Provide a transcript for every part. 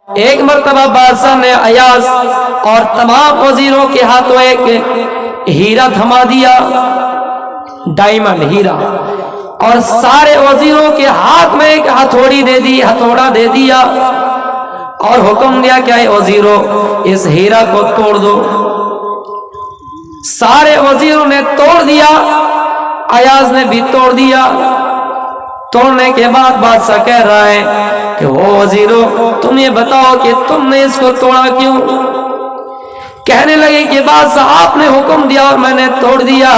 ایک مرتبہ بادشاہ نے ایاز اور تمام وزیروں کے ہاتھوں ایک ہیرا تھما دیا، ڈائمنڈ ہیرا، اور سارے وزیروں کے ہاتھ میں ایک ہتھوڑا دے دیا اور حکم دیا کہ اے وزیروں اس ہیرا کو توڑ دو۔ سارے وزیروں نے توڑ دیا، ایاز نے بھی توڑ دیا۔ توڑنے کے بعد بادشاہ کہہ رہا ہے کہ وہ وزیروں تم یہ بتاؤ کہ تم نے اس کو توڑا کیوں؟ کہنے لگے کہ بادشاہ آپ نے حکم دیا اور میں نے توڑ دیا۔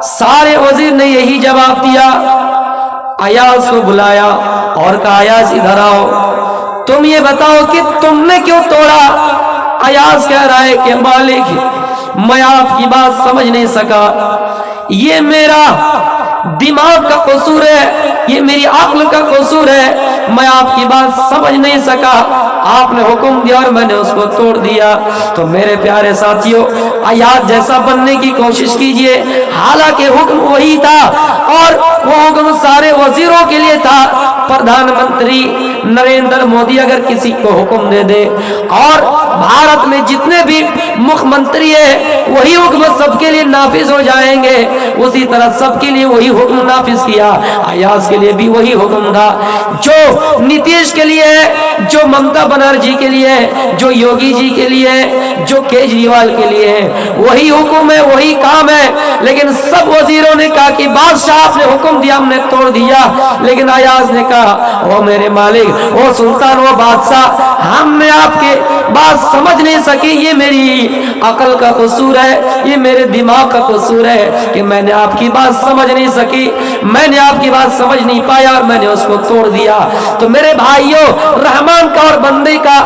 سارے وزیر نے یہی جواب دیا۔ ایاز کو بلایا اور کہا ایاز ادھر آؤ، تم یہ بتاؤ کہ تم نے کیوں توڑا؟ ایاز کہہ رہا ہے کہ مالک میں آپ کی بات سمجھ نہیں سکا، یہ میرا دماغ کا قصور ہے، یہ میری عقل کا قصور ہے، میں آپ کی بات سمجھ نہیں سکا، آپ نے حکم دیا اور میں نے اس کو توڑ دیا۔ تو میرے پیارے ساتھیوں، ایاز جیسا بننے کی کوشش کیجئے، حالانکہ حکم وہی تھا اور وہ حکم سارے وزیروں کے لیے تھا۔ پردھان منتری نریندر مودی اگر کسی کو حکم دے دے اور بھارت میں جتنے بھی مکھ منتری ہیں وہی حکم سب کے لیے نافذ ہو جائیں گے، اسی طرح سب کے لیے وہی حکم نافذ کیا۔ ایاز کے لیے بھی وہی حکم تھا، جو نتیش کے لیے ہے، جو ممتا بنرجی کے لیے ہے، جو یوگی جی کے لیے ہے، جو کیجریوال کے لیے ہے، وہی حکم ہے، وہی کام ہے۔ لیکن سب وزیروں نے کہا کہ بادشاہ آپ نے حکم دیا ہم نے توڑ دیا، لیکن ایاز نے کہا وہ میرے مالک، وہ سلطان، وہ بادشاہ، ہم نے آپ کے بات سمجھ نہیں سکی، یہ میری عقل کا قصور ہے، یہ میرے دماغ کا قصور ہے کہ میں نے آپ کی بات سمجھ نہیں سکی، میں نے آپ کی بات سمجھ نہیں پایا اور میں نے اس کو توڑ دیا۔ تو میرے بھائیوں، رحمان کا اور بندے کا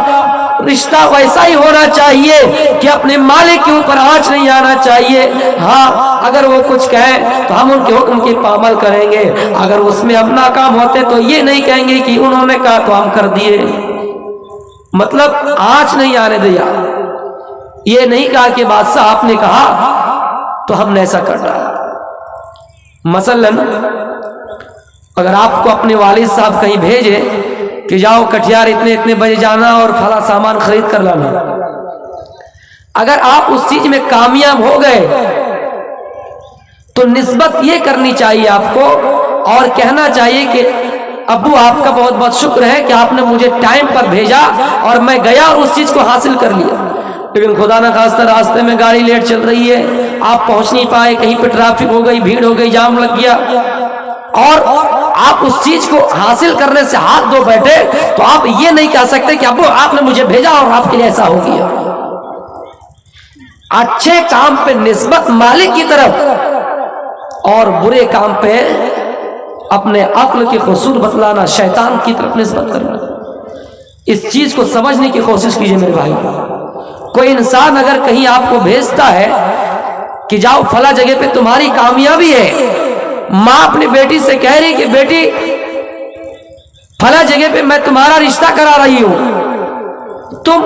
رشتہ ویسا ہی ہونا چاہیے کہ اپنے مالک کے اوپر آنچ نہیں آنا چاہیے۔ ہاں اگر وہ کچھ کہیں تو ہم ان کے حکم کی پامل کریں گے، اگر اس میں ہم ناکام ہوتے تو یہ نہیں کہیں گے کہ انہوں نے کہا تو ہم کر دیے، مطلب آنچ نہیں آنے دیا۔ یہ نہیں کہا کہ بادشاہ آپ نے کہا تو ہم نے ایسا کر ڈالا۔ مثلا اگر آپ کو اپنے والد صاحب کہیں بھیجے کہ جاؤ کٹیہار اتنے بجے جانا اور فلاں سامان خرید کر لانا، اگر آپ اس چیز میں کامیاب ہو گئے تو نسبت یہ کرنی چاہیے آپ کو اور کہنا چاہیے کہ ابو آپ کا بہت بہت شکر ہے کہ آپ نے مجھے ٹائم پر بھیجا اور میں گیا اور اس چیز کو حاصل کر لیا۔ لیکن خدا نہ خواستہ راستے میں گاڑی لیٹ چل رہی ہے، آپ پہنچ نہیں پائے، کہیں پہ ٹریفک ہو گئی، بھیڑ ہو گئی، جام لگ گیا، اور آپ اس چیز کو حاصل کرنے سے ہاتھ دھو بیٹھے، تو آپ یہ نہیں کہہ سکتے کہ ابو آپ نے مجھے بھیجا اور آپ کے لیے ایسا ہو گیا۔ اچھے کام پہ نسبت مالک کی طرف اور برے کام پہ اپنے عقل کے قصور بتلانا، شیطان کی طرف نسبت کرنا۔ اس چیز کو سمجھنے کی کوشش کیجئے میرے بھائی۔ کوئی انسان اگر کہیں آپ کو بھیجتا ہے کہ جاؤ فلاں جگہ پہ تمہاری کامیابی ہے، ماں اپنی بیٹی سے کہہ رہی کہ بیٹی فلاں جگہ پہ میں تمہارا رشتہ کرا رہی ہوں، تم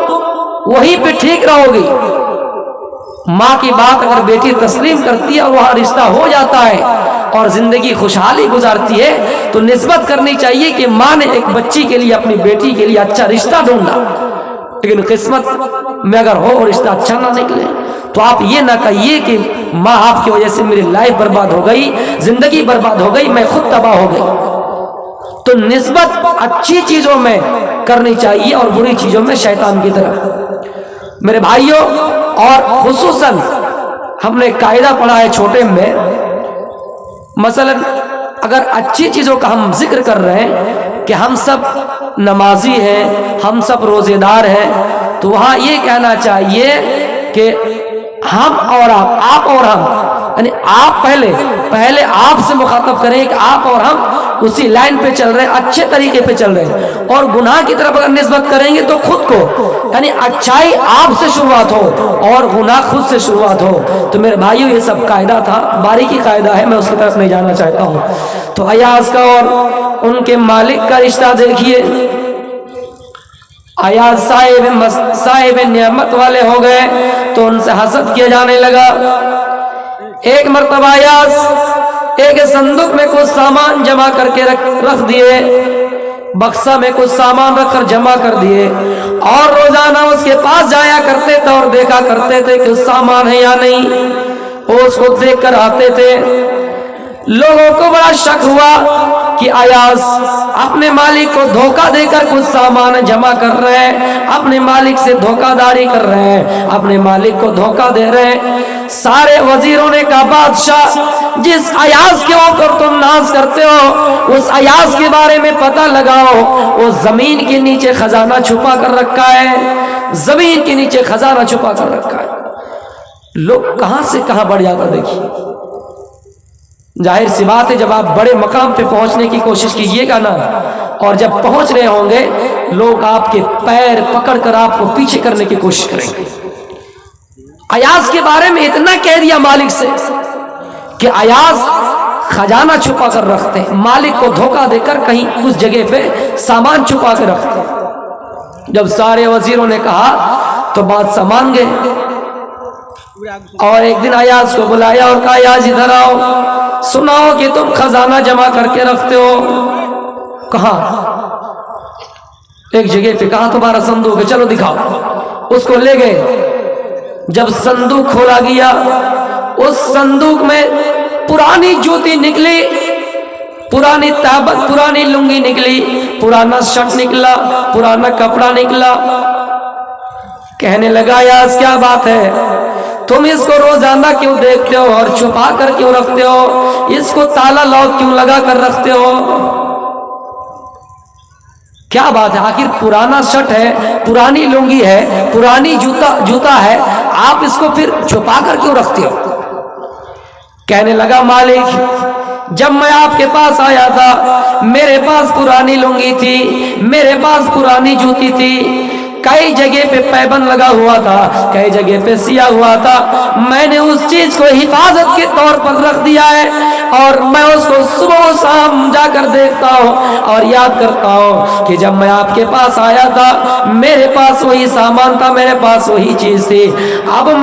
وہیں پہ ٹھیک رہو گی۔ ماں کی بات اگر بیٹی تسلیم کرتی ہے اور وہاں رشتہ ہو جاتا ہے اور زندگی خوشحالی گزارتی ہے تو نسبت کرنی چاہیے کہ ماں نے ایک بچی کے لیے، اپنی بیٹی کے لیے اچھا رشتہ ڈھونڈا، لیکن قسمت میں اگر ہو اور رشتہ اچھا نہ نکلے تو آپ یہ نہ کہیے کہ ماں آپ کی وجہ سے میری لائف برباد ہو گئی، زندگی برباد ہو گئی، میں خود تباہ ہو گئی۔ تو نسبت اچھی چیزوں میں کرنی چاہیے اور بری چیزوں میں شیطان کی طرف۔ میرے بھائیوں، اور خصوصاً ہم نے قاعدہ پڑھا ہے چھوٹے میں، مثلا اگر اچھی چیزوں کا ہم ذکر کر رہے ہیں کہ ہم سب نمازی ہیں، ہم سب روزے دار ہیں، تو وہاں یہ کہنا چاہیے کہ ہم اور آپ اور ہم، یعنی آپ پہلے آپ سے مخاطب کریں کہ آپ اور ہم اسی لائن پہ چل رہے ہیں، اچھے طریقے پہ چل رہے ہیں، اور گناہ کی طرف اگر نسبت کریں گے تو خود کو، یعنی اچھائی آپ سے شروعات ہو اور گناہ خود سے شروعات ہو۔ تو میرے بھائیوں یہ سب قاعدہ تھا، باریکی قاعدہ ہے، میں اس کی طرف نہیں جانا چاہتا ہوں۔ تو ایاز کا اور ان کے مالک کا رشتہ دیکھیے، ایاز صاحب نعمت والے ہو گئے تو ان سے حسد کیا جانے لگا۔ ایک مرتبہ ایاز ایک صندوق میں کچھ سامان جمع کر کے رکھ دیے، बक्सा में कुछ सामान रखकर जमा कर दिए और रोजाना उसके पास जाया करते थे और देखा करते थे कि सामान है या नहीं। वो उसको देख कर आते थे। लोगों को बड़ा शक हुआ कि अयाज अपने मालिक को धोखा देकर कुछ सामान जमा कर रहे हैं, अपने मालिक से धोखाधड़ी कर रहे हैं, अपने मालिक को धोखा दे रहे हैं। सारे वजीरों ने कहा, बादशाह जिस अयाज के ऊपर तुम नाज करते हो उस अयाज के बारे में पता लगाओ। वो जमीन के नीचे खजाना छुपा कर रखा है, जमीन के नीचे खजाना छुपा कर रखा है। लोग कहां से कहां बढ़ जाता देखिए। जाहिर सी बात है, जब आप बड़े मकाम पे पहुंचने की कोशिश कीजिएगा ना, और जब पहुंच रहे होंगे लोग आपके पैर पकड़कर आपको पीछे करने की कोशिश करेंगे। अयाज के बारे में इतना कह दिया मालिक से कि अयाज खजाना छुपा कर रखते हैं, मालिक को धोखा देकर कहीं उस जगह पे सामान छुपा कर रखते हैं। जब सारे वजीरों ने कहा तो बादशाह मान गए और एक दिन अयाज को बुलाया और कहा, अयाज इधर आओ, सुनाओ कि तुम खजाना जमा करके रखते हो कहां? एक जगह पे। कहां तुम्हारा संदूक है, चलो दिखाओ। उसको ले गए। जब संदूक खोला गया, उस संदूक में पुरानी जूती निकली, पुरानी ताबत, पुरानी लुंगी निकली, पुराना शर्ट निकला, पुराना कपड़ा निकला। कहने लगा, यार क्या बात है, तुम इसको रोजाना क्यों देखते हो और छुपा कर क्यों रखते हो? इसको ताला लॉक क्यों लगा कर रखते हो? क्या बात है? आखिर पुराना शर्ट है, पुरानी लुंगी है, पुरानी जूता है, आप इसको फिर छुपा कर क्यों रखते हो? कहने लगा, मालिक जब मैं आपके पास आया था मेरे पास पुरानी लुंगी थी, मेरे पास पुरानी जूती थी, कई जगह पे पैबंद लगा हुआ था, कई जगह पे सिया हुआ था। मैंने उस चीज को हिफाजत के तौर पर रख दिया है और मैं उसको सुबह शाम जाकर देखता हूँ और याद करता हूँ कि जब मैं आपके पास आया था मेरे पास वही सामान था, मेरे पास वही चीज थी। अब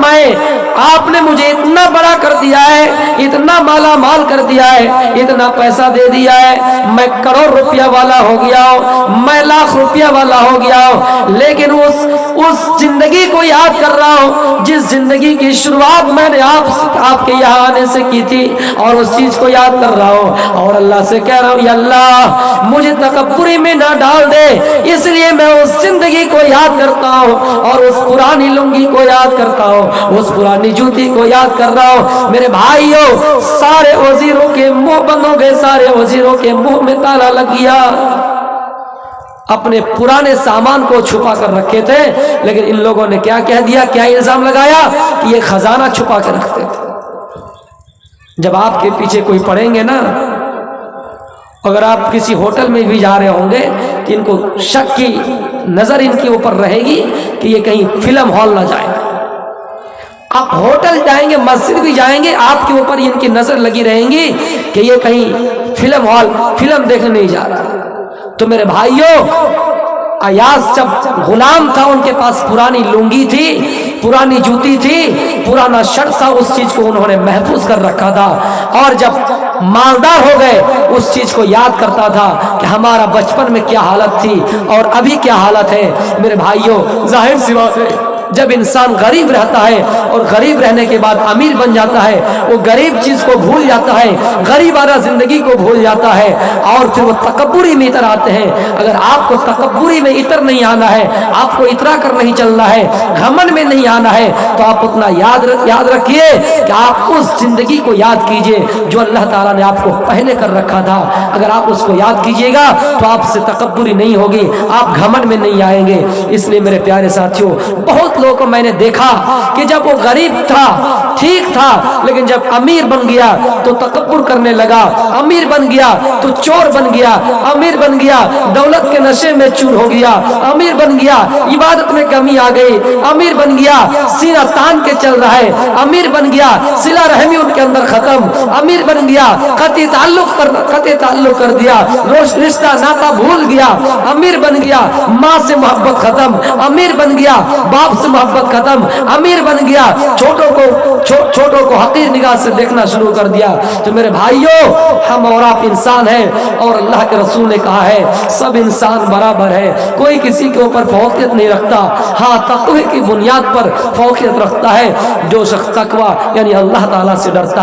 आपने मुझे इतना बड़ा कर दिया है, इतना माला माल कर दिया है, इतना पैसा दे दिया है, मैं करोड़ रुपया वाला हो गया हूँ, मैं लाख रुपया वाला हो गया हूँ, लेकिन उस जिंदगी को याद कर रहा हूँ जिस जिंदगी की शुरुआत मैंने आपके यहाँ आने से की थी, और उस चीज को याद कर रहा हूँ और अल्लाह से कह रहा हूँ, या अल्लाह मुझे तकब्बुरी में ना डाल दे, इसलिए मैं उस जिंदगी को याद करता हूँ और उस पुरानी लुंगी को याद करता हूँ, उस पुरानी जूती को याद कर रहा हूँ। मेरे भाइयों, सारे वजीरों के मुंह बंद हो गए, सारे वजीरों के मुंह में ताला लग गया। अपने पुराने सामान को छुपा कर रखे थे, लेकिन इन लोगों ने क्या कह दिया, क्या इल्जाम लगाया कि ये खजाना छुपा कर रखते थे। जब आपके पीछे कोई पड़ेंगे ना, अगर आप किसी होटल में भी जा रहे होंगे तो इनको शक की नजर इनके ऊपर रहेगी कि ये कहीं फिल्म हॉल ना जाए। आप होटल जाएंगे, मस्जिद भी जाएंगे, आपके ऊपर इनकी नजर लगी रहेंगी कि ये कहीं फिल्म हॉल फिल्म देखने नहीं जा रहा। तो मेरे भाइयों, अयाज जब गुलाम था उनके पास पुरानी लुंगी थी, पुरानी जूती थी, पुराना शर्ट था, उस चीज को उन्होंने महफूज कर रखा था। और जब मालदार हो गए उस चीज को याद करता था कि हमारा बचपन में क्या हालत थी और अभी क्या हालत है। मेरे भाइयों, जाहिर सी बात है, जब इंसान गरीब रहता है और गरीब रहने के बाद अमीर बन जाता है, वो गरीब चीज को भूल जाता है, गरीबाना जिंदगी को भूल जाता है और फिर वो तकब्बुरी में इतर आते हैं। अगर आपको तकब्बुरी में इतर नहीं आना है, आपको इतरा कर नहीं चलना है, घमंड में नहीं आना है, तो आप उतना याद रखिए कि आप उस जिंदगी को याद कीजिए जो अल्लाह ताला ने आपको पहले कर रखा था। अगर आप उसको याद कीजिएगा तो आपसे तकब्बुरी नहीं होगी, आप घमंड में नहीं आएंगे। इसलिए मेरे प्यारे साथियों, बहुत लोगों को मैंने देखा कि जब वो गरीब था ठीक था, लेकिन जब अमीर बन गया तो तकब्बुर करने लगा, अमीर बन गया तो चोर बन गया, अमीर बन गया दौलत के नशे में चूर हो गया, अमीर बन गया इबादत में कमी आ गई, अमीर बन गया सीना तान के चल रहा है, अमीर बन गया सिला रहमी उनके अंदर खत्म, अमीर बन गया कती ताल्लुक कर दिया, रिश्ता नाता भूल गया, अमीर बन गया माँ से मोहब्बत खत्म, अमीर बन गया बाप से मोहब्बत खत्म, अमीर बन गया, छोटों को हकीर निगाह से देखना शुरू कर दिया। तो मेरे भाइयों, हम और आप इंसान हैं और अल्लाह के रसूल ने कहा है सब इंसान बराबर है, कोई किसी के ऊपर फौकियत नहीं रखता। हाँ, तक़वे की बुनियाद पर फौकियत रखता है जो शख्स तकवा यानी अल्लाह ताला से डरता है।